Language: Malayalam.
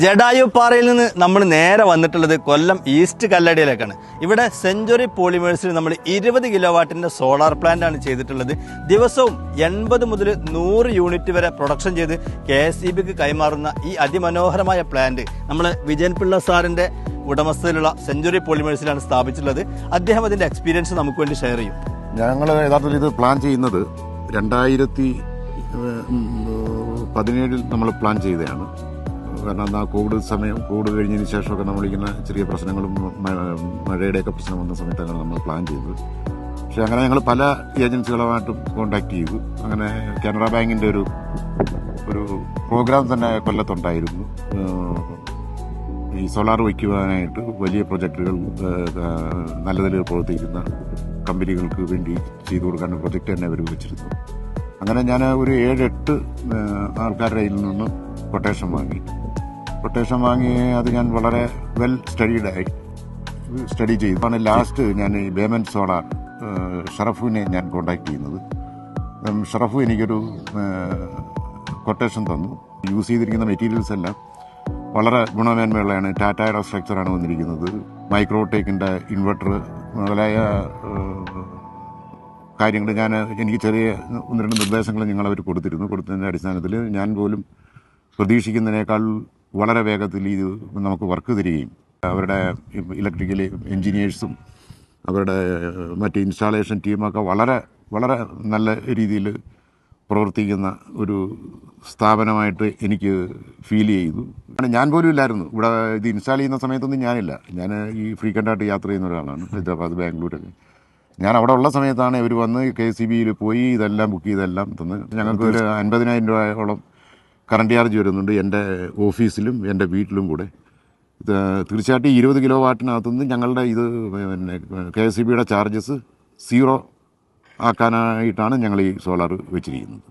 ജഡായുപ്പാറയിൽ നിന്ന് നമ്മൾ നേരെ വന്നിട്ടുള്ളത് കൊല്ലം ഈസ്റ്റ് കല്ലടിയിലേക്കാണ്. ഇവിടെ സെഞ്ചുറി പോളിമേഴ്സിൽ നമ്മൾ 20 കിലോ വാട്ടിൻ്റെ സോളാർ പ്ലാന്റ് ആണ് ചെയ്തിട്ടുള്ളത്. ദിവസവും 80 മുതൽ 100 യൂണിറ്റ് വരെ പ്രൊഡക്ഷൻ ചെയ്ത് KSEBക്ക് കൈമാറുന്ന ഈ അതിമനോഹരമായ പ്ലാന്റ് നമ്മൾ വിജയൻപിള്ള സാറിൻ്റെ ഉടമസ്ഥയിലുള്ള സെഞ്ചുറി പോളിമേഴ്സിലാണ് സ്ഥാപിച്ചിട്ടുള്ളത്. അദ്ദേഹം അതിൻ്റെ എക്സ്പീരിയൻസ് നമുക്ക് വേണ്ടി ഷെയർ ചെയ്യും. ഞങ്ങൾ യഥാർത്ഥത്തിൽ ഇത് പ്ലാൻ ചെയ്യുന്നത് 2017 നമ്മൾ പ്ലാൻ ചെയ്തതാണ്. കാരണം എന്നാൽ കോവിഡ് കഴിഞ്ഞതിന് ശേഷമൊക്കെ നമ്മളിങ്ങനെ ചെറിയ പ്രശ്നങ്ങളും മഴയുടെയൊക്കെ പ്രശ്നം വന്ന സമയത്താണ് നമ്മൾ പ്ലാൻ ചെയ്തത്. പക്ഷെ അങ്ങനെ ഞങ്ങൾ പല ഏജൻസികളുമായിട്ടും കോണ്ടാക്ട് ചെയ്തു. അങ്ങനെ കാനറ ബാങ്കിൻ്റെ ഒരു പ്രോഗ്രാം തന്നെ കൊല്ലത്തുണ്ടായിരുന്നു. ഈ സോളാർ വയ്ക്കുവാനായിട്ട് വലിയ പ്രൊജക്ടുകൾ നല്ല നിലയിൽ പ്രവർത്തിക്കുന്ന കമ്പനികൾക്ക് വേണ്ടി ചെയ്തു കൊടുക്കാൻ പ്രൊജക്റ്റ് തന്നെ അവർ വെച്ചിരുന്നു. അങ്ങനെ ഞാൻ ഒരു 7-8 ആൾക്കാരുടെ കയ്യിൽ നിന്ന് കൊട്ടേഷൻ വാങ്ങി അത് ഞാൻ വളരെ വെൽ സ്റ്റഡി ചെയ്തു. ലാസ്റ്റ് ഞാൻ ഈ ബേമൻ സോളാർ ഷറഫുവിനെ ഞാൻ കോണ്ടാക്ട് ചെയ്യുന്നത്. ഷറഫു എനിക്കൊരു കൊട്ടേഷൻ തന്നു. യൂസ് ചെയ്തിരിക്കുന്ന മെറ്റീരിയൽസ് എല്ലാം വളരെ ഗുണമേന്മയുള്ളതാണ്. ടാറ്റയുടെ സ്ട്രക്ചറാണ് വന്നിരിക്കുന്നത്. മൈക്രോടെക്കിൻ്റെ ഇൻവെർട്ടർ മുതലായ കാര്യങ്ങൾ എനിക്ക് ചെറിയ 1-2 നിർദ്ദേശങ്ങൾ ഞങ്ങളവർ കൊടുത്തതിൻ്റെ അടിസ്ഥാനത്തിൽ ഞാൻ പോലും പ്രതീക്ഷിക്കുന്നതിനേക്കാൾ വളരെ വേഗത്തിൽ ഇത് നമുക്ക് വർക്ക് തരികയും അവരുടെ ഇലക്ട്രിക്കൽ എൻജിനീയേഴ്സും അവരുടെ മറ്റ് ഇൻസ്റ്റാളേഷൻ ടീമൊക്കെ വളരെ വളരെ നല്ല രീതിയിൽ പ്രവർത്തിക്കുന്ന ഒരു സ്ഥാപനമായിട്ട് എനിക്ക് ഫീൽ ചെയ്തു. ഞാൻ പോലും ഇല്ലായിരുന്നു ഇവിടെ. ഇത് ഇൻസ്റ്റാൾ ചെയ്യുന്ന സമയത്തൊന്നും ഞാനില്ല. ഞാൻ ഈ ഫ്രീക്വൻ്റായിട്ട് യാത്ര ചെയ്യുന്ന ഒരാളാണ്. ഹൈദരാബാദ്, ബാംഗ്ലൂരൊക്കെ. ഞാൻ അവിടെ ഉള്ള സമയത്താണ് ഇവർ വന്ന് KSEBയിൽ പോയി ഇതെല്ലാം ബുക്ക് ചെയ്തെല്ലാം തന്ന് ഞങ്ങൾക്ക് ഒരു 50,000 രൂപയോളം കറണ്ട് ചാർജ് വരുന്നുണ്ട് എൻ്റെ ഓഫീസിലും എൻ്റെ വീട്ടിലും കൂടെ. തീർച്ചയായിട്ടും 20 കിലോ വാട്ടിനകത്തുനിന്ന് ഞങ്ങളുടെ ഇത് പിന്നെ KSEBയുടെ ചാർജസ് 0 ആക്കാനായിട്ടാണ് ഞങ്ങൾ ഈ സോളാർ വെച്ചിരിക്കുന്നത്.